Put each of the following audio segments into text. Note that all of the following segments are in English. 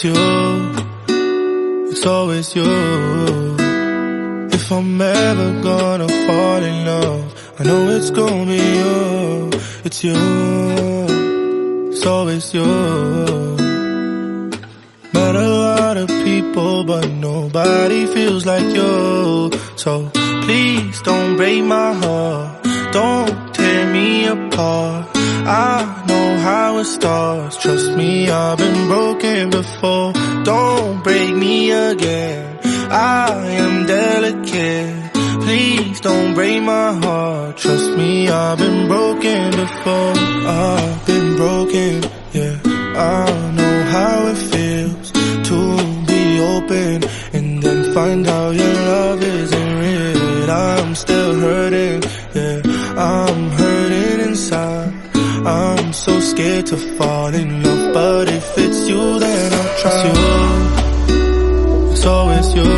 It's you, it's always you. If I'm ever gonna fall in love, I know it's gonna be you. It's you, it's always you. Met a lot of people, but nobody feels like you. So please don't break my heart, don't tear me apart. I know how it starts, trust me, I've been broken before. Don't break me again, I am delicate. Please don't break my heart, trust me, I've been broken before. I've been broken, yeah. I know how it feels to be open and then find out your love isn't real. I'm still hurting, yeah, I'm hurting inside. I'm so scared to fall in love, but if it's you, then I'll try. It's you, it's always you.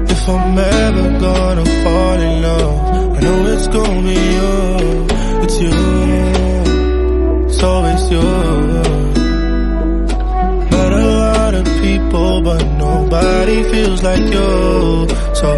If I'm ever gonna fall in love, I know it's gonna be you. It's you, it's always you. Met a lot of people, but nobody feels like you. So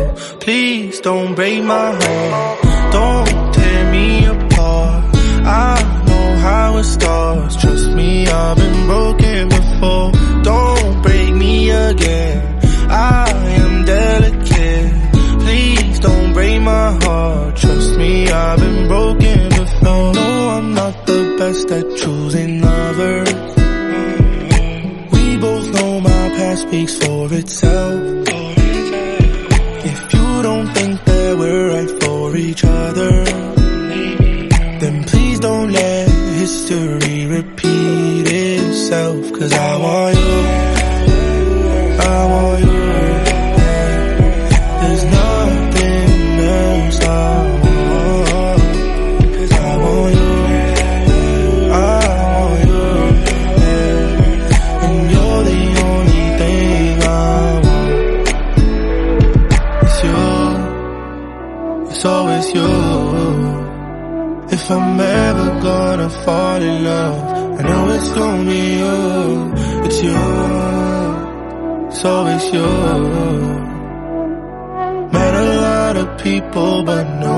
please don't break my heart, don't tear me apart. I know how it starts, trust me, I've been broken before. Don't break me again, I am delicate. Please don't break my heart, trust me, I've been broken before. No, I'm not the best at choosing lovers. We both know my past speaks for itself. If you don't think that we're right for each other, then please don't let history repeat itself. Cause I want you, I want you. There's nothing else I want. Cause I want you, I want you. And you're the only thing I want. It's you, it's always you. If I'm ever gonna fall in love, I know it's gonna be you. It's you, it's always you. Met a lot of people, but no